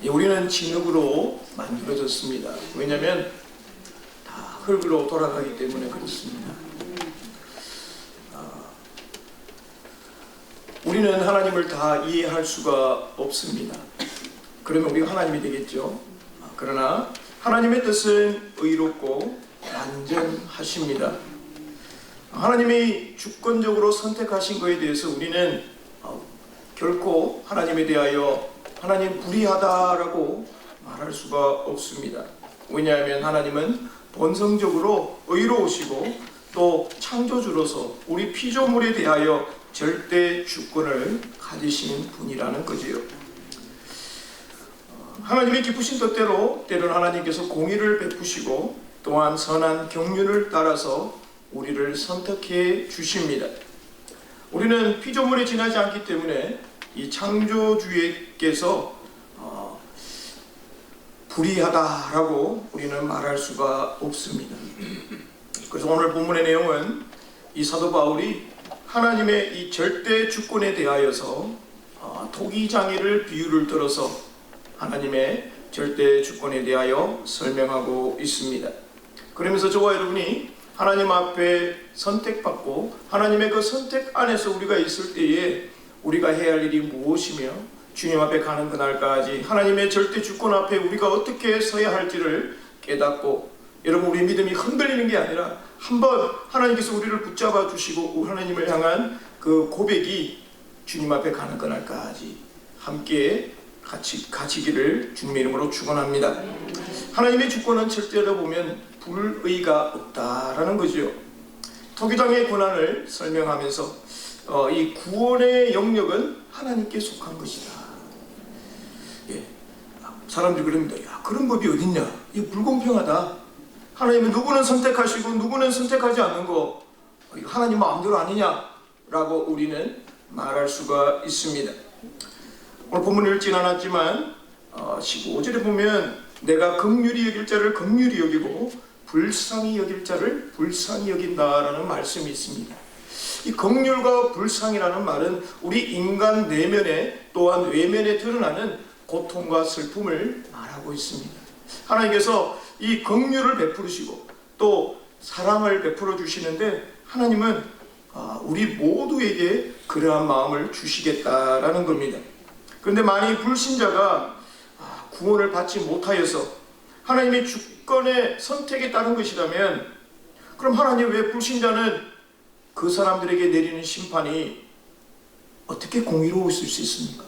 우리는 진흙으로 만들어졌습니다. 왜냐하면 다 흙으로 돌아가기 때문에 그렇습니다. 우리는 하나님을 다 이해할 수가 없습니다. 그러면 우리가 하나님이 되겠죠. 그러나 하나님의 뜻은 의롭고 완전하십니다. 하나님이 주권적으로 선택하신 것에 대해서 우리는 결코 하나님에 대하여 하나님 불의하다라고 말할 수가 없습니다. 왜냐하면 하나님은 본성적으로 의로우시고 또 창조주로서 우리 피조물에 대하여 절대 주권을 가지신 분이라는 거지요. 하나님의 기쁘신 뜻대로 때로는 하나님께서 공의를 베푸시고 또한 선한 경륜을 따라서 우리를 선택해 주십니다. 우리는 피조물에 지나지 않기 때문에 이 창조주께서 불의하다라고 우리는 말할 수가 없습니다. 그래서 오늘 본문의 내용은 이 사도 바울이 하나님의 이 절대 주권에 대하여서 토기장이를 비유를 들어서 하나님의 절대 주권에 대하여 설명하고 있습니다. 그러면서 저와 여러분이 하나님 앞에 선택받고 하나님의 그 선택 안에서 우리가 있을 때에 우리가 해야 할 일이 무엇이며 주님 앞에 가는 그날까지 하나님의 절대 주권 앞에 우리가 어떻게 서야 할지를 깨닫고, 여러분 우리 믿음이 흔들리는 게 아니라 한번 하나님께서 우리를 붙잡아 주시고 하나님을 향한 그 고백이 주님 앞에 가는 그날까지 함께 같이 가지기를 주님의 이름으로 축원합니다. 하나님의 주권은 절대로 보면 불의가 없다라는 거죠. 토기장의 권한을 설명하면서 이 구원의 영역은 하나님께 속한 것이다. 사람들이 그럽니다. 야, 그런 법이 어딨냐? 이거 불공평하다. 하나님은 누구는 선택하시고 누구는 선택하지 않는 거 하나님 마음대로 아니냐라고 우리는 말할 수가 있습니다. 오늘 본문을 읽진 않았지만 15절에 보면 내가 긍휼히 여길 자를 긍휼히 여기고 불쌍히 여길 자를 불쌍히 여긴다라는 말씀이 있습니다. 이 긍휼과 불쌍이라는 말은 우리 인간 내면에 또한 외면에 드러나는 고통과 슬픔을 말하고 있습니다. 하나님께서 이 긍휼을 베푸시고 또 사랑을 베풀어 주시는데 하나님은 우리 모두에게 그러한 마음을 주시겠다라는 겁니다. 그런데 만약 불신자가 구원을 받지 못하여서 하나님의 주권의 선택에 따른 것이라면, 그럼 하나님 왜 불신자는 그 사람들에게 내리는 심판이 어떻게 공의로울 수 있습니까?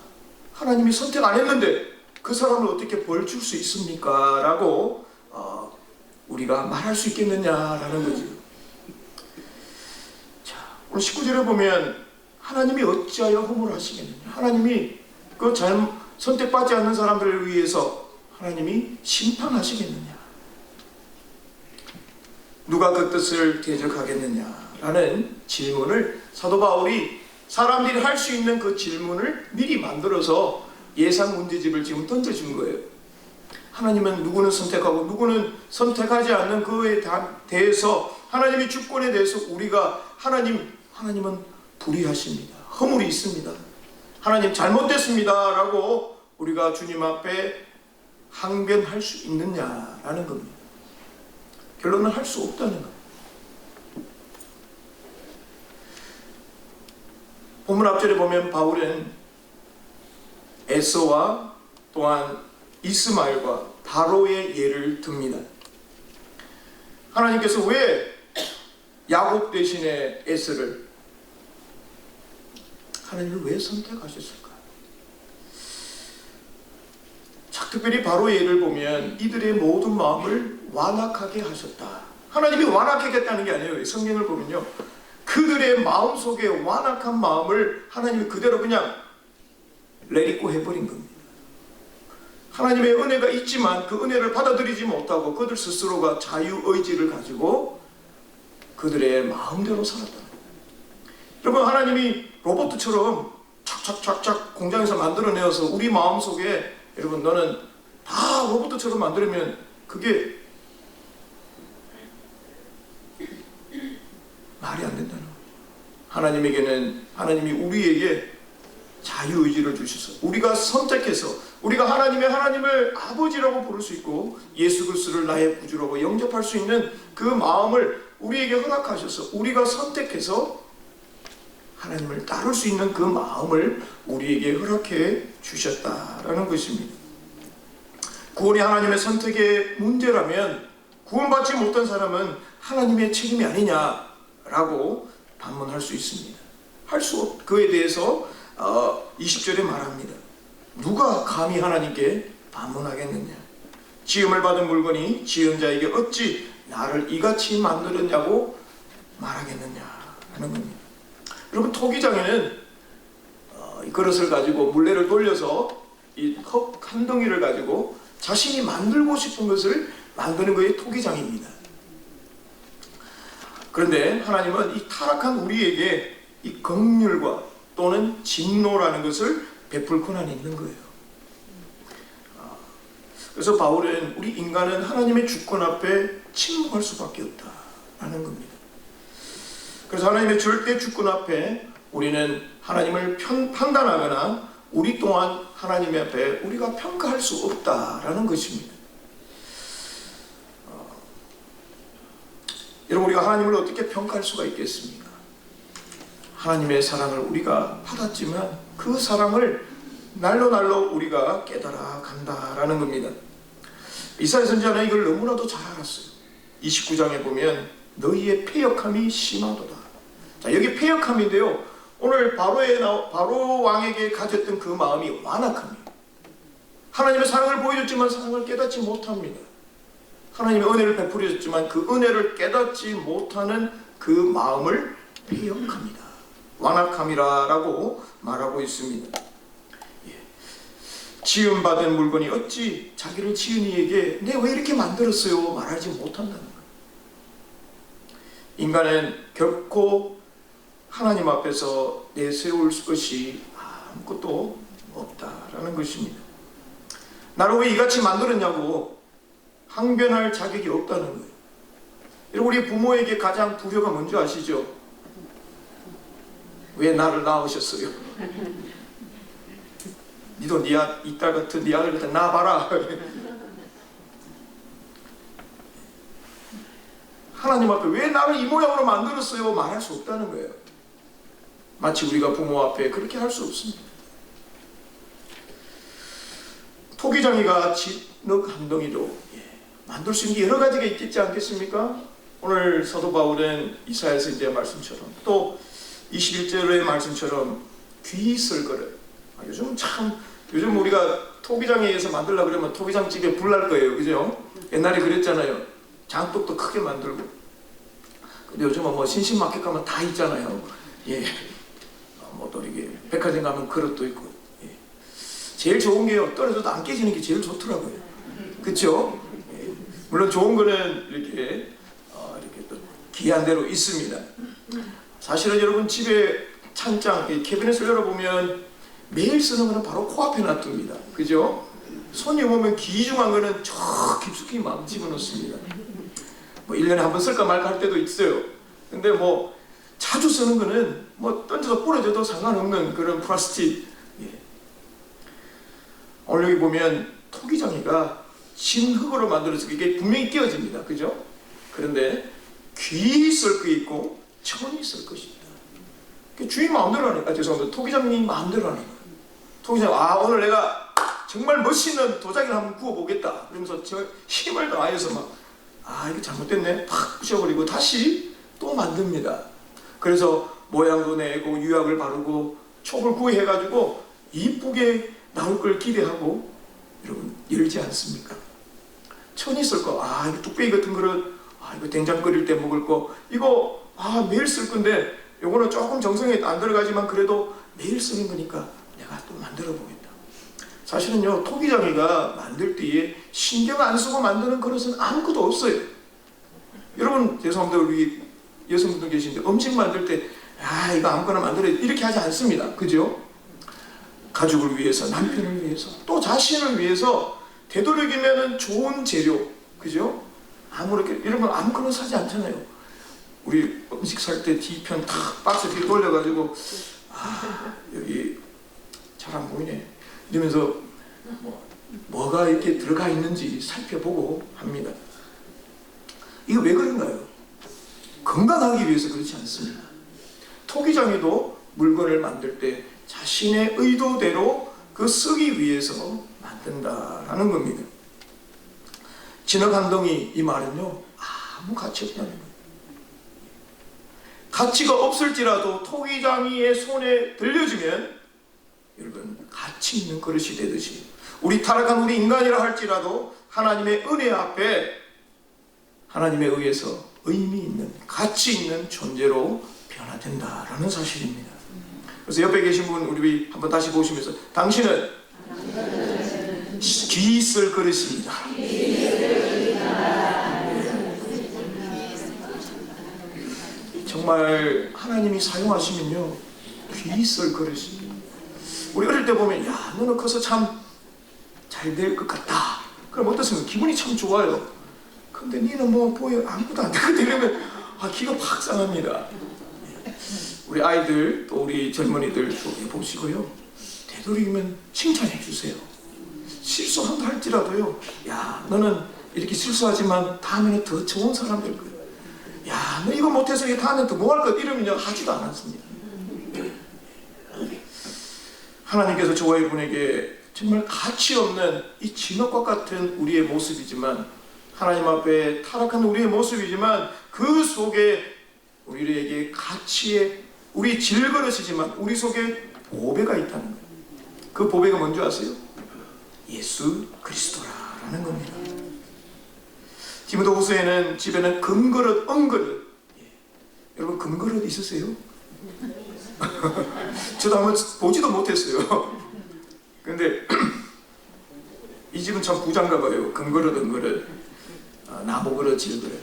하나님이 선택 안 했는데 그 사람을 어떻게 벌 줄 수 있습니까? 라고 우리가 말할 수 있겠느냐라는 거죠. 자, 오늘 19절에 보면 하나님이 어찌하여 허물하시겠느냐, 하나님이 그 선택받지 않는 사람들을 위해서 하나님이 심판하시겠느냐, 누가 그 뜻을 대적하겠느냐라는 질문을 사도 바울이 사람들이 할 수 있는 그 질문을 미리 만들어서 예상 문제집을 지금 던져준 거예요. 하나님은 누구는 선택하고 누구는 선택하지 않는 그에 대해서 하나님의 주권에 대해서 우리가 하나님은 불의하십니다. 허물이 있습니다. 하나님 잘못됐습니다 라고 우리가 주님 앞에 항변할 수 있느냐라는 겁니다. 결론은 할 수 없다는 겁니다. 본문 앞절에 보면 바울은 에서와 또한 이스마엘과 바로의 예를 듭니다. 하나님께서 왜 야곱 대신에 에서를 하나님을 왜 선택하셨을까? 특별히 바로의 예를 보면 이들의 모든 마음을 완악하게 하셨다. 하나님이 완악하게 했다는 게 아니에요. 성경을 보면요, 그들의 마음속에 완악한 마음을 하나님이 그대로 그냥 내리고 해버린 겁니다. 하나님의 은혜가 있지만 그 은혜를 받아들이지 못하고 그들 스스로가 자유의지를 가지고 그들의 마음대로 살았다. 여러분, 하나님이 로봇처럼 착착착착 공장에서 만들어내어서 우리 마음속에, 여러분 너는 다 로봇처럼 만들면 그게 말이 안 된다는 거예요. 하나님에게는, 하나님이 우리에게 자유의지를 주셔서 우리가 선택해서 우리가 하나님을 아버지라고 부를 수 있고 예수 그리스도를 나의 구주라고 영접할 수 있는 그 마음을 우리에게 허락하셔서 우리가 선택해서 하나님을 따를 수 있는 그 마음을 우리에게 허락해 주셨다라는 것입니다. 구원이 하나님의 선택의 문제라면 구원받지 못한 사람은 하나님의 책임이 아니냐라고 반문할 수 있습니다. 그에 대해서 20절에 말합니다. 누가 감히 하나님께 반문하겠느냐? 지음을 받은 물건이 지은 자에게 어찌 나를 이같이 만들었냐고 말하겠느냐 하는 겁니다. 여러분, 토기장에는 이 그릇을 가지고 물레를 돌려서 이 컵 한 덩이를 가지고 자신이 만들고 싶은 것을 만드는 것이 토기장입니다. 그런데 하나님은 이 타락한 우리에게 이 긍휼과 또는 진노라는 것을 베풀 권한이 있는 거예요. 그래서 바울은 우리 인간은 하나님의 주권 앞에 침묵할 수밖에 없다라는 겁니다. 그래서 하나님의 절대 주권 앞에 우리는 하나님을 판단하거나 우리 또한 하나님 앞에 우리가 평가할 수 없다라는 것입니다. 여러분, 우리가 하나님을 어떻게 평가할 수가 있겠습니까? 하나님의 사랑을 우리가 받았지만 그 사랑을 날로 우리가 깨달아 간다라는 겁니다. 이사야 선지자는 이걸 너무나도 잘 알았어요. 29장에 보면 너희의 패역함이 심하도다. 자, 여기 패역함인데요, 오늘 바로 왕에게 가졌던 그 마음이 완악함이에요. 하나님의 사랑을 보여줬지만 사랑을 깨닫지 못합니다. 하나님의 은혜를 베풀어줬지만 그 은혜를 깨닫지 못하는 그 마음을 패역함이다, 완악함이라고 말하고 있습니다. 지음받은 물건이 어찌 자기를 지은 이에게 내가 왜 이렇게 만들었어요 말하지 못한다는 거예요. 인간은 결코 하나님 앞에서 내세울 것이 아무것도 없다라는 것입니다. 나를 왜 이같이 만들었냐고 항변할 자격이 없다는 거예요. 여러분, 우리 부모에게 가장 두려가 뭔지 아시죠? 왜 나를 낳으셨어요? 니도 이 딸 같은 니 아들 같은 낳아봐라. 하나님 앞에 왜 나를 이 모양으로 만들었어요 말할 수 없다는 거예요. 마치 우리가 부모 앞에 그렇게 할 수 없습니다. 토기장이가 진흙 한 덩이로 만들 수 있는 게 여러 가지가 있겠지 않겠습니까? 오늘 사도 바울은 이사야서 이제 말씀처럼 또 21절의 말씀처럼 귀 쓸 그릇. 요즘 우리가 토기장에서 만들려고 그러면 토기장 집에 불 날 거예요. 그죠? 옛날에 그랬잖아요. 장독도 크게 만들고. 근데 요즘은 뭐 신신마켓 가면 다 있잖아요. 또 이게 백화점 가면 그릇도 있고. 제일 좋은 게요, 떨어져도 안 깨지는 게 제일 좋더라고요. 그렇죠? 물론 좋은 거는 이렇게 또 귀한 대로 있습니다. 사실은 여러분 집에 찬장, 캐비넷을 열어보면 매일 쓰는 거는 바로 코앞에 놔둡니다. 그죠? 손이 오면 귀중한 거는 저 깊숙이 막 집어넣습니다. 뭐 1년에 한 번 쓸까 말까 할 때도 있어요. 근데 뭐 자주 쓰는 거는 뭐 던져서 부러져도 상관없는 그런 플라스틱. 오늘 여기 보면 토기장이가 진흙으로 만들어서 이게 분명히 끼어집니다. 그죠? 그런데 귀 쓸 거 있고 천이 쓸 것입니다. 주인 마음대로 하는 거예요. 죄송합니다. 토기장님 마음대로 하는 거예요. 토기장, 오늘 내가 정말 멋있는 도자기를 한번 구워보겠다. 그러면서 저 힘을 다해서 이거 잘못됐네. 팍 부셔버리고 다시 또 만듭니다. 그래서 모양도 내고 유약을 바르고 촉을 구해가지고 이쁘게 나올 걸 기대하고 여러분 열지 않습니까? 천이 쓸 거, 이거 뚝배기 같은 그릇, 이거 된장 끓일 때 먹을 거, 이거 매일 쓸 건데 요거는 조금 정성이 안 들어가지만 그래도 매일 쓰는 거니까 내가 또 만들어 보겠다. 사실은요, 토기장이가 만들 때에 신경 안 쓰고 만드는 그릇은 아무것도 없어요. 여러분, 죄송합니다. 우리 여성분들 계신데 음식 만들 때 이거 아무거나 만들어 이렇게 하지 않습니다. 그죠? 가족을 위해서, 남편을 위해서, 또 자신을 위해서 되도록이면 좋은 재료, 그죠? 여러분 아무거나 사지 않잖아요. 우리 음식 살 때 뒤편 탁 박스 뒤에 돌려가지고 여기 잘 안 보이네 이러면서 뭐가 이렇게 들어가 있는지 살펴보고 합니다. 이거 왜 그런가요? 건강하기 위해서 그렇지 않습니다. 토기장이도 물건을 만들 때 자신의 의도대로 그 쓰기 위해서 만든다라는 겁니다. 진흙한덩이 이 말은요 아무 가치 없다는 거예요. 가치가 없을지라도 토기장이의 손에 들려주면 여러분 가치 있는 그릇이 되듯이 우리 타락한 우리 인간이라 할지라도 하나님의 은혜 앞에 하나님에 의해서 의미 있는 가치 있는 존재로 변화된다라는 사실입니다. 그래서 옆에 계신 분 우리 한번 다시 보시면서 당신은 귀 있을 그릇입니다. 정말 하나님이 사용하시면요 귀 있을 그릇입니다. 우리 어릴 때 보면 야 너는 커서 참 잘 될 것 같다. 그럼 어떻습니까? 기분이 참 좋아요. 근데 니는 뭐 보여 아무것도 안 되거든 이러면 기가 팍 상합니다. 우리 아이들 또 우리 젊은이들 또 보시고요 되도록이면 칭찬해 주세요. 실수한다 할지라도요 야 너는 이렇게 실수하지만 다음에는 더 좋은 사람 될 거야. 야 너 이거 못해서 다음에 또 뭐 할 것 이러면요 하지도 않았습니다. 하나님께서 저와 여러분에게 정말 가치 없는 이 진흙과 같은 우리의 모습이지만 하나님 앞에 타락한 우리의 모습이지만 그 속에 우리에게 가치의 우리 질그릇이지만 우리 속에 보배가 있다는 거예요. 그 보배가 뭔지 아세요? 예수 그리스도라는 겁니다. 디모데후서에는 집에는 금그릇, 은그릇 여러분 금그릇 있으세요? 저도 한번 보지도 못했어요. 근데 이 집은 참 부자인가 봐요. 금그릇, 은그릇, 나무그릇, 질그릇.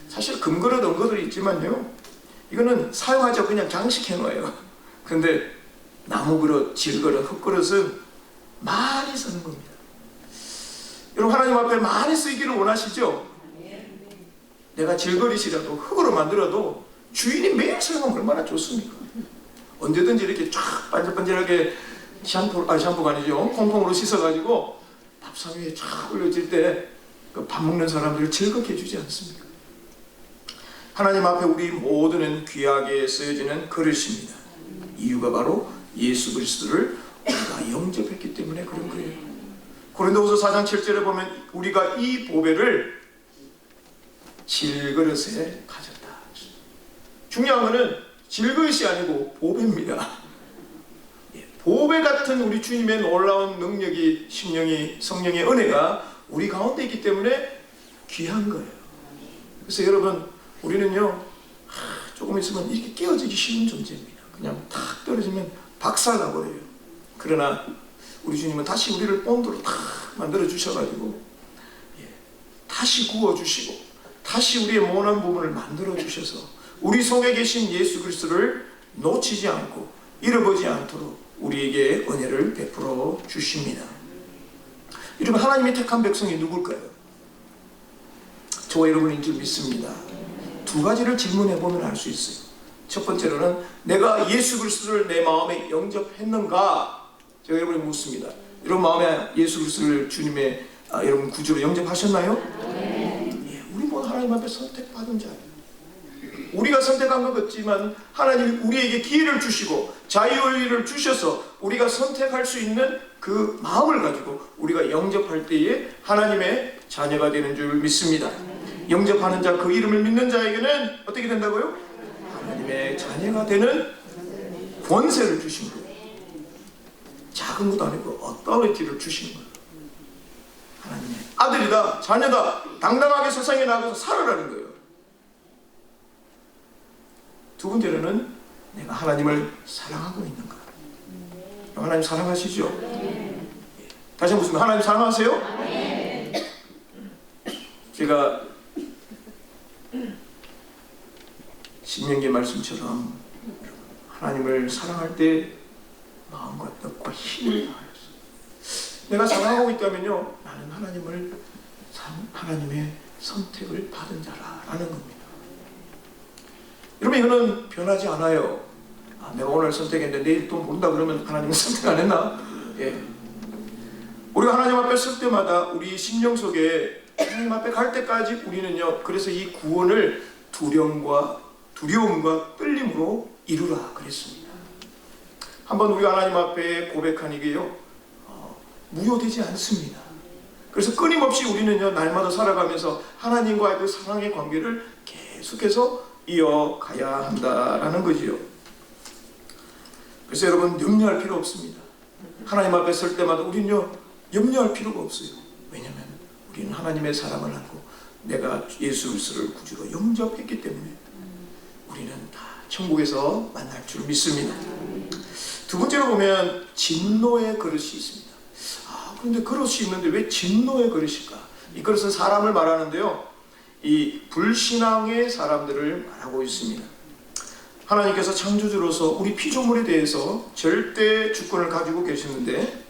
사실 금그릇, 은그릇이 있지만요 이거는 사용하죠. 그냥 장식해놔요. 근데 나무그릇, 질그릇, 흙그릇은 많이 쓰는 겁니다. 여러분 하나님 앞에 많이 쓰이기를 원하시죠? 내가 질그릇이라도 흙으로 만들어도 주인이 매일 사용하면 얼마나 좋습니까? 언제든지 이렇게 쫙 반질반질하게 샴푸가 아니죠. 퐁퐁으로 씻어가지고 밥상 위에 쫙 올려질 때 밥 먹는 사람들을 즐겁게 해주지 않습니까? 하나님 앞에 우리 모두는 귀하게 쓰여지는 그릇입니다. 이유가 바로 예수 그리스도를 우리가 영접했기 때문에 그런 거예요. 고린도후서 4장 7절에 보면 우리가 이 보배를 질그릇에 가졌다. 중요한 것은 질그릇이 아니고 보배입니다. 보배 같은 우리 주님의 놀라운 능력이 심령이 성령의 은혜가 우리 가운데 있기 때문에 귀한 거예요. 그래서 여러분 우리는요 조금 있으면 이렇게 깨어지기 쉬운 존재입니다. 그냥 탁 떨어지면 박살나버려요. 그러나 우리 주님은 다시 우리를 본드로 탁 만들어 주셔가지고 다시 구워주시고 다시 우리의 모난 부분을 만들어 주셔서 우리 속에 계신 예수 그리스도를 놓치지 않고 잃어버리지 않도록 우리에게 은혜를 베풀어 주십니다. 여러분 하나님이 택한 백성이 누굴까요? 저와 여러분인 줄 믿습니다. 두 가지를 질문해 보면 알 수 있어요. 첫 번째로는 내가 예수 그리스도를 내 마음에 영접했는가? 제가 여러분이 묻습니다. 여러분 마음에 예수 그리스도를 주님의 여러분 구주로 영접하셨나요? 네. 우리 모두 하나님 앞에 선택받은 자예요. 우리가 선택한 것 같지만 하나님이 우리에게 기회를 주시고 자유의를 주셔서 우리가 선택할 수 있는 그 마음을 가지고 우리가 영접할 때에 하나님의 자녀가 되는 줄 믿습니다. 영접하는 자, 그 이름을 믿는 자에게는 어떻게 된다고요? 하나님의 자녀가 되는 권세를 주신 거예요. 작은 것도 아니고 어떠리티를 주신 거예요. 하나님의 아들이다, 자녀다, 당당하게 세상에 나가서 살아라는 거예요. 두 번째로는 내가 하나님을 사랑하고 있는가? 하나님 사랑하시죠? 네. 다시 한번 묻습니다. 하나님 사랑하세요? 네. 제가 신명기 말씀처럼 하나님을 사랑할 때 마음과 뜻과 힘을 다하였어요. 내가 사랑하고 있다면요 나는 하나님의 선택을 받은 자라는 겁니다. 여러분 이거는 변하지 않아요. 내가 오늘 선택했는데 내일 또 모른다 그러면 하나님은 선택 안 했나? 예. 우리가 하나님 앞에 설 때마다 우리 심령 속에 하나님 앞에 갈 때까지 우리는요, 그래서 이 구원을 두려움과 떨림으로 이루라 그랬습니다. 한번 우리가 하나님 앞에 고백한 이게요, 무효되지 않습니다. 그래서 끊임없이 우리는요, 날마다 살아가면서 하나님과의 그 사랑의 관계를 계속해서 이어가야 한다라는 거지요. 그래서 여러분, 염려할 필요 없습니다. 하나님 앞에 설 때마다 우리는요, 염려할 필요가 없어요. 왜냐하면 우리는 하나님의 사랑을 알고 내가 예수 그리스도를 구주로 영접했기 때문에 우리는 다 천국에서 만날 줄 믿습니다. 두 번째로 보면 진노의 그릇이 있습니다. 그런데 그릇이 있는데 왜 진노의 그릇일까? 이 그릇은 사람을 말하는데요, 이 불신앙의 사람들을 말하고 있습니다. 하나님께서 창조주로서 우리 피조물에 대해서 절대 주권을 가지고 계시는데,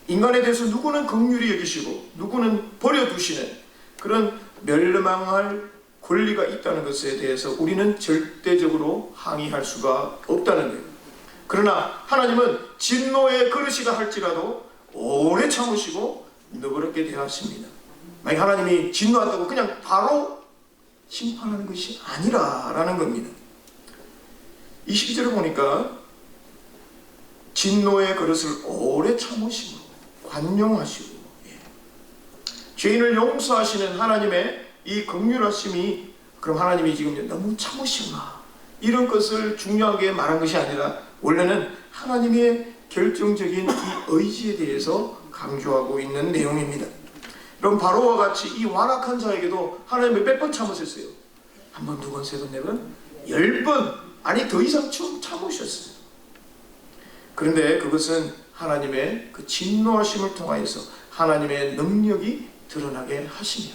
인간에 대해서 누구는 긍휼히 여기시고 누구는 버려두시는 그런 멸망할 권리가 있다는 것에 대해서 우리는 절대적으로 항의할 수가 없다는 거예요. 그러나 하나님은 진노의 그릇이라 할지라도 오래 참으시고 너그럽게 대하십니다. 만약 하나님이 진노한다고 그냥 바로 심판하는 것이 아니라라는 겁니다. 22절을 보니까 진노의 그릇을 오래 참으시고 관용하시고, 죄인을 용서하시는 하나님의 이 긍휼하심이, 그럼 하나님이 지금 너무 참으시구나, 이런 것을 중요하게 말한 것이 아니라 원래는 하나님의 결정적인 이 의지에 대해서 강조하고 있는 내용입니다. 그럼 바로와 같이 이 완악한 자에게도 하나님이 몇 번 참으셨어요? 한 번, 두 번, 세 번, 네 번, 10번, 아니 더 이상 참으셨어요. 그런데 그것은 하나님의 그 진노하심을 통하여서 하나님의 능력이 드러나게 하시며,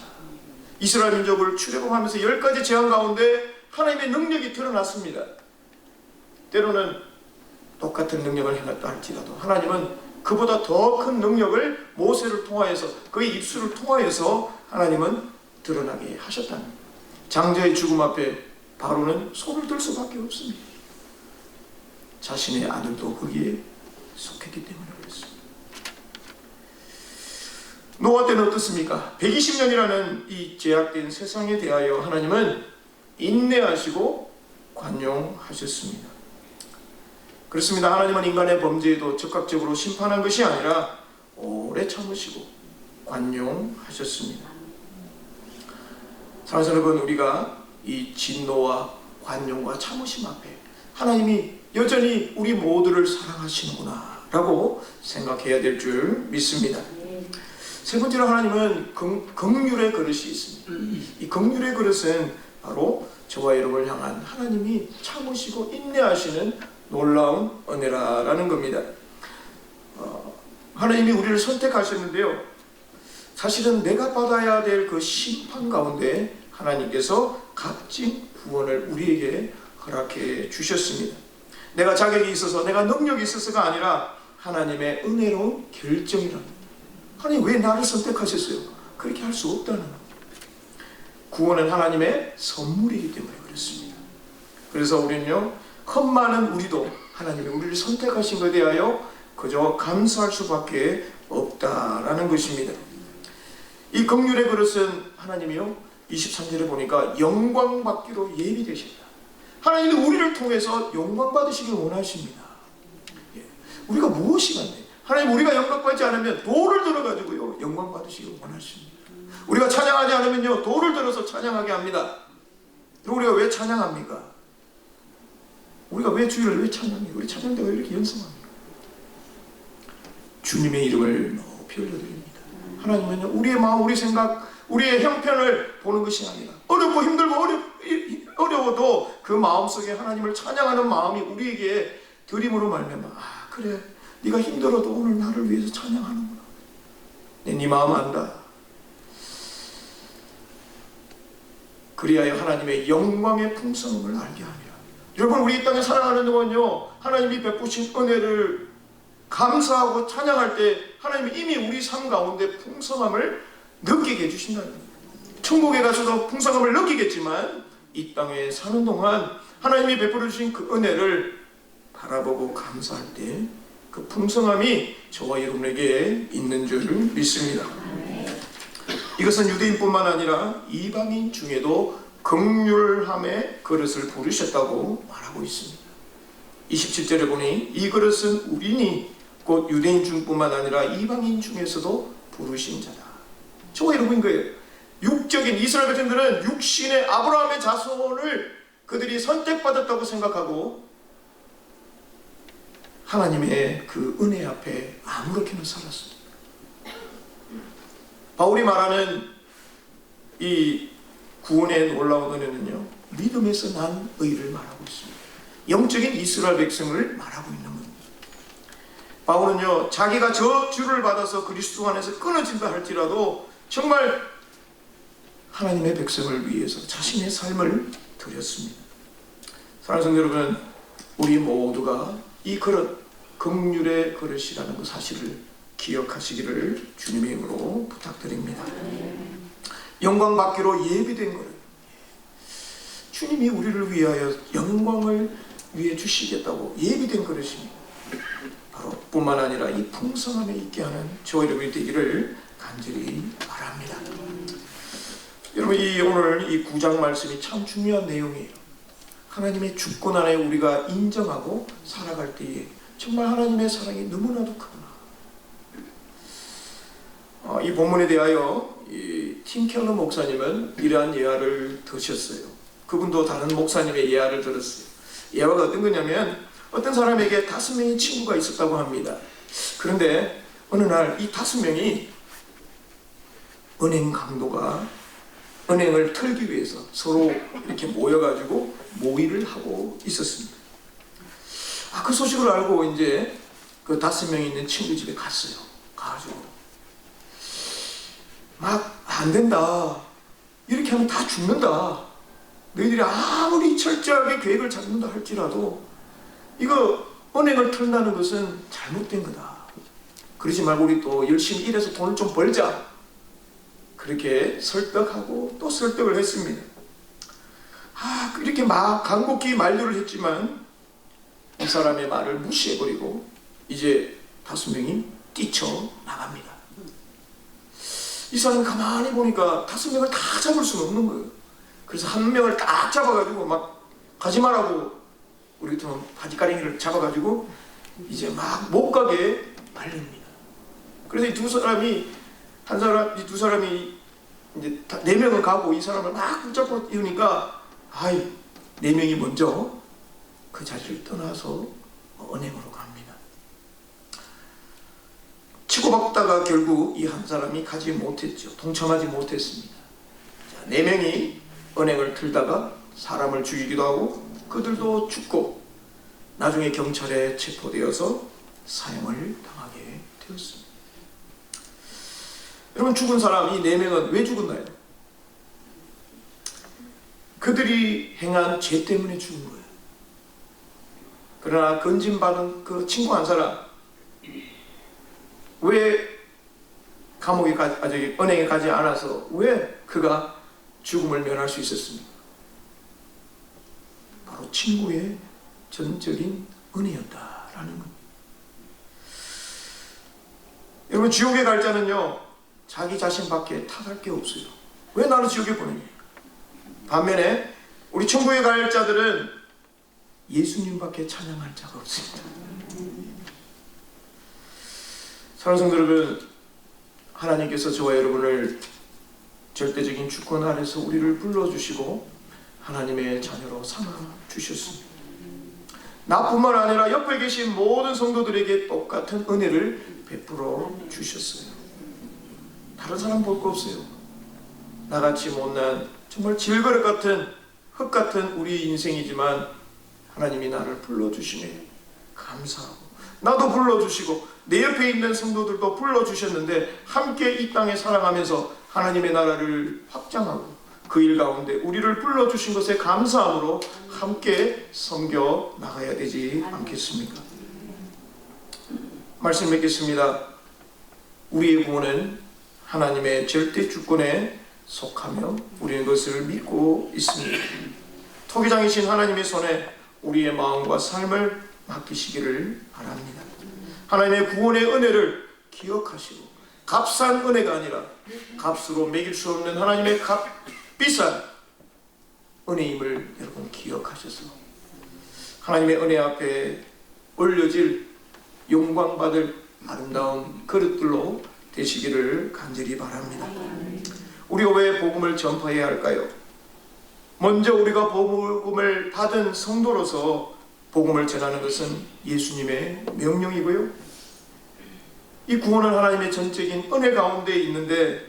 이스라엘 민족을 출애굽하면서 10가지 재앙 가운데 하나님의 능력이 드러났습니다. 때로는 똑같은 능력을 행했다 할지라도 하나님은 그보다 더 큰 능력을 모세를 통하여서, 그의 입술을 통하여서 하나님은 드러나게 하셨다는 거예요. 장자의 죽음 앞에 바로는 손을 들 수밖에 없습니다. 자신의 아들도 거기에 속했기 때문에 그렇습니다. 노아 때는 어떻습니까? 120년이라는 이 제약된 세상에 대하여 하나님은 인내하시고 관용하셨습니다. 그렇습니다. 하나님은 인간의 범죄에도 즉각적으로 심판한 것이 아니라 오래 참으시고 관용하셨습니다. 사랑하는 여러분, 우리가 이 진노와 관용과 참으심 앞에 하나님이 여전히 우리 모두를 사랑하시는구나 라고 생각해야 될 줄 믿습니다. 세 번째로 하나님은 긍휼의 그릇이 있습니다. 이 긍휼의 그릇은 바로 저와 여러분을 향한 하나님이 참으시고 인내하시는 놀라운 은혜라는 겁니다. 하나님이 우리를 선택하셨는데요, 사실은 내가 받아야 될 그 심판 가운데 하나님께서 값진 구원을 우리에게 허락해 주셨습니다. 내가 자격이 있어서, 내가 능력이 있어서가 아니라 하나님의 은혜로운 결정이랍니다. 하나님 왜 나를 선택하셨어요? 그렇게 할 수 없다는 겁니다. 구원은 하나님의 선물이기 때문에 그렇습니다. 그래서 우리는요, 흠많은 우리도 하나님이 우리를 선택하신 것에 대하여 그저 감사할 수밖에 없다라는 것입니다. 이 긍휼의 그릇은 하나님이요, 23절에 보니까 영광 받기로 예비되셨다. 하나님은 우리를 통해서 영광 받으시길 원하십니다. 우리가 무엇이 간데 하나님, 우리가 영광 받지 않으면 돌을 들어가지고요 영광 받으시길 원하십니다. 우리가 찬양하지 않으면요 돌을 들어서 찬양하게 합니다. 우리가 왜 찬양합니까? 우리가 왜 주일을 왜 찬양해요? 우리 찬양대가 왜 이렇게 연성합니까? 주님의 이름을 높이 올려드립니다. 하나님은요, 우리의 마음, 우리 생각, 우리의 형편을 보는 것이 아니라 어렵고 힘들고 어려워도 그 마음속에 하나님을 찬양하는 마음이 우리에게 드림으로 말미암아, 그래, 네가 힘들어도 오늘 나를 위해서 찬양하는구나. 네 마음 안다. 그리하여 하나님의 영광의 풍성함을 알게 하리라. 여러분, 우리 이 땅에 살아가는 동안요, 하나님이 베푸신 은혜를 감사하고 찬양할 때 하나님이 이미 우리 삶 가운데 풍성함을 느끼게 해주신다는 겁니다. 천국에 가서도 풍성함을 느끼겠지만 이 땅에 사는 동안 하나님이 베풀어 주신 그 은혜를 바라보고 감사할 때 그 풍성함이 저와 여러분에게 있는 줄 믿습니다. 이것은 유대인뿐만 아니라 이방인 중에도 긍휼함의 그릇을 부르셨다고 말하고 있습니다. 27절에 보니 이 그릇은 우리니 곧 유대인 중뿐만 아니라 이방인 중에서도 부르신 자다. 저와 여러분인 거예요. 육적인 이스라엘 백성들은 육신의 아브라함의 자손을 그들이 선택받았다고 생각하고 하나님의 그 은혜 앞에 아무렇게나 살았습니다. 바울이 말하는 이 구원의 놀라운 은혜는요, 믿음에서 난 의를 말하고 있습니다. 영적인 이스라엘 백성을 말하고 있는 겁니다. 바울은요, 자기가 저주를 받아서 그리스도 안에서 끊어진다 할지라도 정말 하나님의 백성을 위해서 자신의 삶을 드렸습니다. 사랑하는 성도 여러분, 우리 모두가 이 그릇, 긍휼의 그릇이라는 그 사실을 기억하시기를 주님의 이름으로 부탁드립니다. 영광 받기로 예비된 거예요. 주님이 우리를 위하여 영광을 위해 주시겠다고 예비된 그릇입니다. 바로 뿐만 아니라 이 풍성함에 있게 하는 저와 여러분이 되기를 간절히 바랍니다. 여러분, 오늘 이 9장 말씀이 참 중요한 내용이에요. 하나님의 주권 안에 우리가 인정하고 살아갈 때에 정말 하나님의 사랑이 너무나도 크구나. 이 본문에 대하여 팀 켈러 목사님은 이러한 예화를 드셨어요. 그분도 다른 목사님의 예화를 들었어요. 예화가 어떤 거냐면 어떤 사람에게 5명의 친구가 있었다고 합니다. 그런데 어느 날 이 5명이 은행 강도가 은행을 털기 위해서 서로 이렇게 모여가지고 모의를 하고 있었습니다. 그 소식을 알고 이제 그 5명이 있는 친구 집에 갔어요. 가가지고 막 안 된다. 이렇게 하면 다 죽는다. 너희들이 아무리 철저하게 계획을 잡는다 할지라도 이거 은행을 털다는 것은 잘못된 거다. 그러지 말고 우리 또 열심히 일해서 돈을 좀 벌자. 그렇게 설득하고 또 설득을 했습니다. 이렇게 막 간곡히 만류를 했지만 이 사람의 말을 무시해버리고 이제 5명이 뛰쳐나갑니다. 이 사람은 가만히 보니까 5명을 다 잡을 수는 없는 거예요. 그래서 한 명을 딱 잡아가지고 막 가지 말라고, 우리 같으면 바지가랭이를 잡아가지고 이제 막 못 가게 말립니다. 그래서 이 두 사람이 이제 4명은 가고 이 사람을 막 붙잡고 이러니까 4명이 먼저 그 자리를 떠나서 은행으로 갑니다. 치고받다가 결국 이 한 사람이 가지 못했죠. 동참하지 못했습니다. 4명이 은행을 틀다가 사람을 죽이기도 하고 그들도 죽고 나중에 경찰에 체포되어서 사형을 당하게 되었습니다. 여러분, 죽은 사람 이 4명은 왜 죽었나요? 그들이 행한 죄 때문에 죽은 거예요. 그러나 건진받은 그 친구 한 사람, 왜 감옥에 은행에 가지 않아서 왜 그가 죽음을 면할 수 있었습니까? 바로 친구의 전적인 은혜였다라는 겁니다. 여러분, 지옥에 갈 자는요, 자기 자신밖에 탓할 게 없어요. 왜 나를 지옥에 보내니? 반면에 우리 천국에 갈 자들은 예수님밖에 찬양할 자가 없습니다. 사랑하는 성도 여러분, 하나님께서 저와 여러분을 절대적인 주권 아래서 우리를 불러주시고 하나님의 자녀로 삼아주셨습니다. 나뿐만 아니라 옆에 계신 모든 성도들에게 똑같은 은혜를 베풀어 주셨어요. 다른 사람 볼 거 없어요. 나같이 못난 정말 질그릇 같은 흙 같은 우리 인생이지만 하나님이 나를 불러주시네 감사하고, 나도 불러주시고 내 옆에 있는 성도들도 불러주셨는데 함께 이 땅에 살아가면서 하나님의 나라를 확장하고 그 일 가운데 우리를 불러주신 것에 감사함으로 함께 섬겨 나가야 되지 않겠습니까? 말씀 맺겠습니다. 우리의 구원은 하나님의 절대 주권에 속하며 우리는 그것을 믿고 있습니다. 토기장이신 하나님의 손에 우리의 마음과 삶을 맡기시기를 바랍니다. 하나님의 구원의 은혜를 기억하시고 값싼 은혜가 아니라 값으로 매길 수 없는 하나님의 비싼 은혜임을 여러분 기억하셔서 하나님의 은혜 앞에 올려질 영광받을 아름다운 그릇들로 되시기를 간절히 바랍니다. 우리가 왜 복음을 전파해야 할까요? 먼저 우리가 복음을 받은 성도로서 복음을 전하는 것은 예수님의 명령이고요. 이 구원은 하나님의 전적인 은혜 가운데 있는데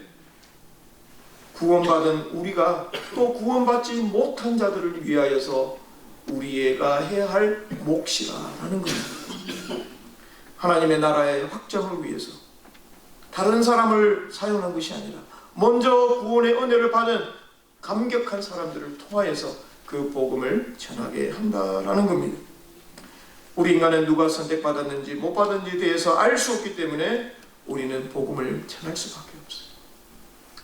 구원받은 우리가 또 구원받지 못한 자들을 위하여서 우리가 해야 할 몫이라는 겁니다. 하나님의 나라의 확장을 위해서 다른 사람을 사용한 것이 아니라 먼저 구원의 은혜를 받은 감격한 사람들을 통하여서 그 복음을 전하게 한다라는 겁니다. 우리 인간은 누가 선택받았는지 못 받았는지에 대해서 알 수 없기 때문에 우리는 복음을 전할 수밖에 없어요.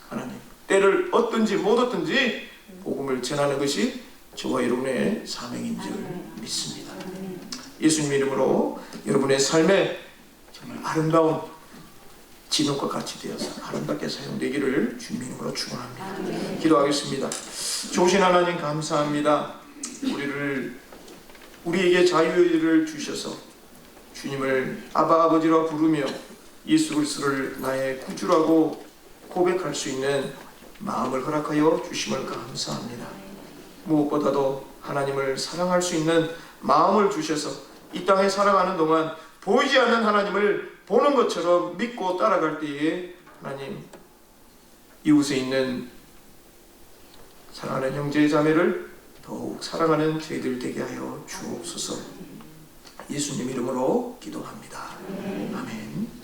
하나님, 때를 얻든지 못 얻든지 복음을 전하는 것이 저와 여러분의 사명인 줄 믿습니다. 예수님 이름으로 여러분의 삶에 정말 아름다운 진흙과 같이 되어서 아름답게 사용되기를 주님의 이름으로 축원합니다. 기도하겠습니다. 좋으신 하나님 감사합니다. 우리에게 자유를 주셔서 주님을 아바 아버지라 부르며 예수 그리스도를 나의 구주라고 고백할 수 있는 마음을 허락하여 주심을 감사합니다. 무엇보다도 하나님을 사랑할 수 있는 마음을 주셔서 이 땅에 살아가는 동안 보이지 않는 하나님을 보는 것처럼 믿고 따라갈 때에 하나님 이웃에 있는 사랑하는 형제 자매를 더욱 사랑하는 저희들 되게 하여 주옵소서. 예수님 이름으로 기도합니다. 아멘.